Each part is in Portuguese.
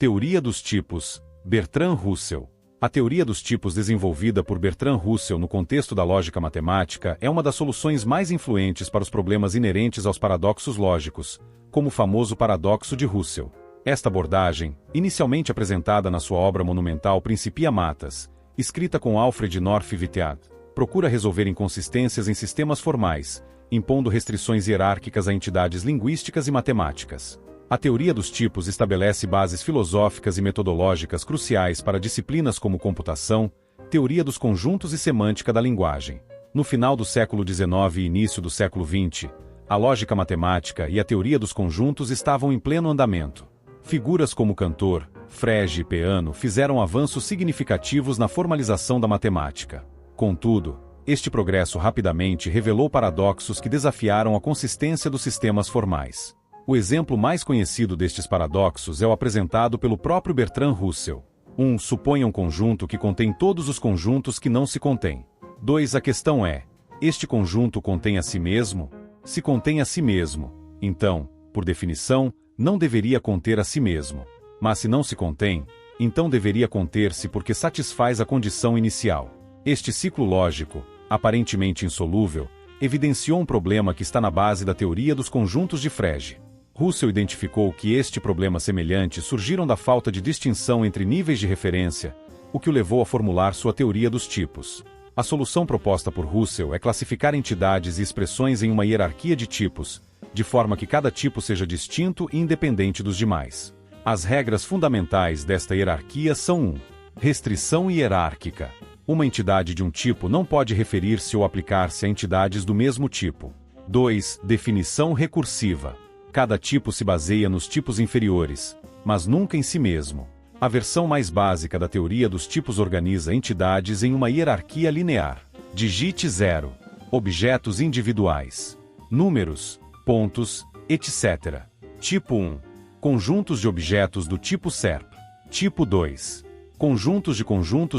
Teoria dos tipos, Bertrand Russell. A teoria dos tipos desenvolvida por Bertrand Russell no contexto da lógica matemática é uma das soluções mais influentes para os problemas inerentes aos paradoxos lógicos, como o famoso paradoxo de Russell. Esta abordagem, inicialmente apresentada na sua obra monumental Principia Maths, escrita com Alfred North Whitehead, procura resolver inconsistências em sistemas formais, impondo restrições hierárquicas a entidades linguísticas e matemáticas. A teoria dos tipos estabelece bases filosóficas e metodológicas cruciais para disciplinas como computação, teoria dos conjuntos e semântica da linguagem. No final do século XIX e início do século XX, a lógica matemática e a teoria dos conjuntos estavam em pleno andamento. Figuras como Cantor, Frege e Peano fizeram avanços significativos na formalização da matemática. Contudo, este progresso rapidamente revelou paradoxos que desafiaram a consistência dos sistemas formais. O exemplo mais conhecido destes paradoxos é o apresentado pelo próprio Bertrand Russell. 1. Suponha um conjunto que contém todos os conjuntos que não se contém. 2. A questão é: este conjunto contém a si mesmo? Se contém a si mesmo, então, por definição, não deveria conter a si mesmo. Mas se não se contém, então deveria conter-se porque satisfaz a condição inicial. Este ciclo lógico, aparentemente insolúvel, evidenciou um problema que está na base da teoria dos conjuntos de Frege. Russell identificou que este problema semelhante surgiram da falta de distinção entre níveis de referência, o que o levou a formular sua teoria dos tipos. A solução proposta por Russell é classificar entidades e expressões em uma hierarquia de tipos, de forma que cada tipo seja distinto e independente dos demais. As regras fundamentais desta hierarquia são 1. Restrição hierárquica. Uma entidade de um tipo não pode referir-se ou aplicar-se a entidades do mesmo tipo. 2. Definição recursiva. Cada tipo se baseia nos tipos inferiores, mas nunca em si mesmo. A versão mais básica da teoria dos tipos organiza entidades em uma hierarquia linear. Digite 0. Objetos individuais. Números, pontos, etc. Tipo 1. Conjuntos de objetos do tipo SERP. Tipo 2. Conjuntos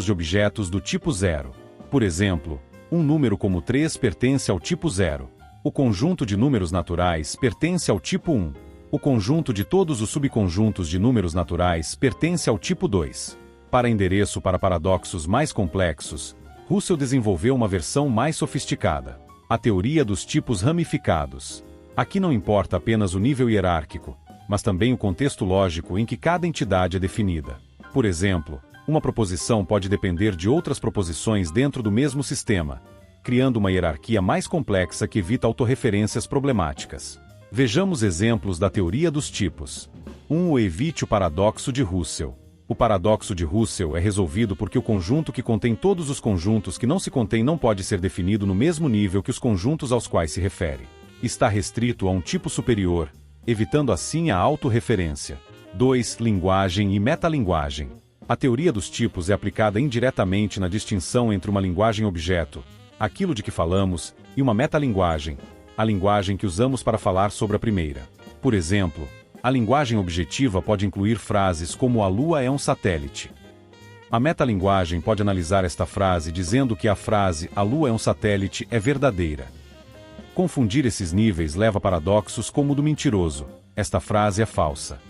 de objetos do tipo 0. Por exemplo, um número como 3 pertence ao tipo 0. O conjunto de números naturais pertence ao tipo 1. O conjunto de todos os subconjuntos de números naturais pertence ao tipo 2. Para endereço para paradoxos mais complexos, Russell desenvolveu uma versão mais sofisticada: a teoria dos tipos ramificados. Aqui não importa apenas o nível hierárquico, mas também o contexto lógico em que cada entidade é definida. Por exemplo, uma proposição pode depender de outras proposições dentro do mesmo sistema, criando uma hierarquia mais complexa que evita autorreferências problemáticas. Vejamos exemplos da teoria dos tipos. 1. Evite o paradoxo de Russell. O paradoxo de Russell é resolvido porque o conjunto que contém todos os conjuntos que não se contém não pode ser definido no mesmo nível que os conjuntos aos quais se refere. Está restrito a um tipo superior, evitando assim a autorreferência. 2. Linguagem e metalinguagem. A teoria dos tipos é aplicada indiretamente na distinção entre uma linguagem-objeto, aquilo de que falamos, e uma metalinguagem, a linguagem que usamos para falar sobre a primeira. Por exemplo, a linguagem objetiva pode incluir frases como "a Lua é um satélite". A metalinguagem pode analisar esta frase dizendo que a frase "a Lua é um satélite" é verdadeira. Confundir esses níveis leva a paradoxos como o do mentiroso: esta frase é falsa.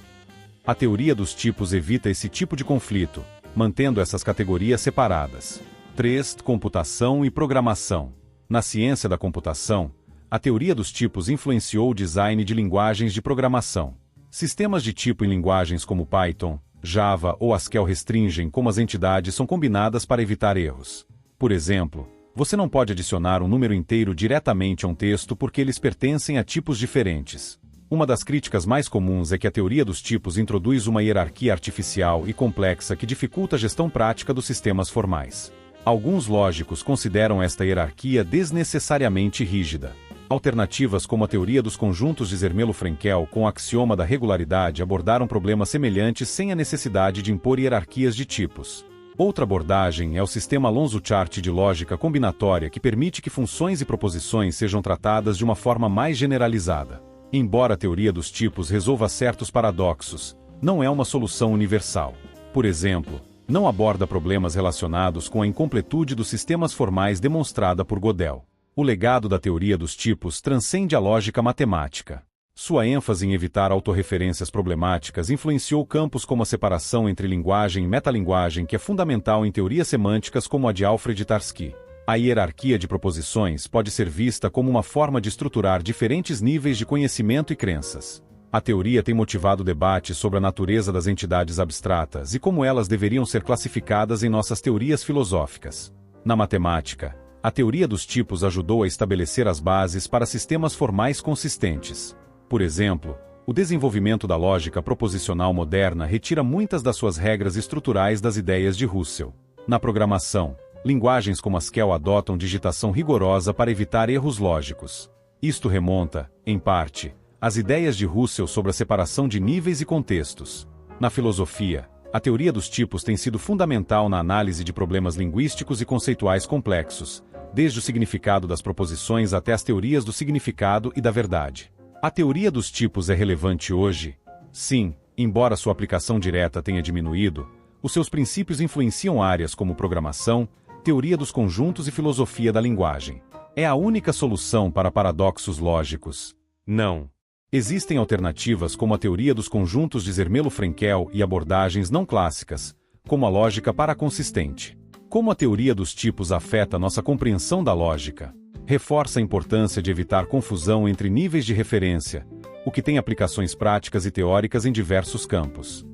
A teoria dos tipos evita esse tipo de conflito, mantendo essas categorias separadas. 3. Computação e programação. Na ciência da computação, a teoria dos tipos influenciou o design de linguagens de programação. Sistemas de tipo em linguagens como Python, Java ou Haskell restringem como as entidades são combinadas para evitar erros. Por exemplo, você não pode adicionar um número inteiro diretamente a um texto porque eles pertencem a tipos diferentes. Uma das críticas mais comuns é que a teoria dos tipos introduz uma hierarquia artificial e complexa que dificulta a gestão prática dos sistemas formais. Alguns lógicos consideram esta hierarquia desnecessariamente rígida. Alternativas como a teoria dos conjuntos de Zermelo-Frankel com o axioma da regularidade abordaram problemas semelhantes sem a necessidade de impor hierarquias de tipos. Outra abordagem é o sistema Alonzo-Chart de lógica combinatória que permite que funções e proposições sejam tratadas de uma forma mais generalizada. Embora a teoria dos tipos resolva certos paradoxos, não é uma solução universal. Por exemplo, não aborda problemas relacionados com a incompletude dos sistemas formais demonstrada por Gödel. O legado da teoria dos tipos transcende a lógica matemática. Sua ênfase em evitar autorreferências problemáticas influenciou campos como a separação entre linguagem e metalinguagem, que é fundamental em teorias semânticas como a de Alfred Tarski. A hierarquia de proposições pode ser vista como uma forma de estruturar diferentes níveis de conhecimento e crenças. A teoria tem motivado debates sobre a natureza das entidades abstratas e como elas deveriam ser classificadas em nossas teorias filosóficas. Na matemática, a teoria dos tipos ajudou a estabelecer as bases para sistemas formais consistentes. Por exemplo, o desenvolvimento da lógica proposicional moderna retira muitas das suas regras estruturais das ideias de Russell. Na programação, linguagens como Haskell adotam digitação rigorosa para evitar erros lógicos. Isto remonta, em parte, às ideias de Russell sobre a separação de níveis e contextos. Na filosofia, a teoria dos tipos tem sido fundamental na análise de problemas linguísticos e conceituais complexos, desde o significado das proposições até as teorias do significado e da verdade. A teoria dos tipos é relevante hoje? Sim, embora sua aplicação direta tenha diminuído, os seus princípios influenciam áreas como programação, teoria dos conjuntos e filosofia da linguagem. É a única solução para paradoxos lógicos? Não. Existem alternativas como a teoria dos conjuntos de Zermelo-Frenkel e abordagens não clássicas, como a lógica paraconsistente. Como a teoria dos tipos afeta nossa compreensão da lógica? Reforça a importância de evitar confusão entre níveis de referência, o que tem aplicações práticas e teóricas em diversos campos.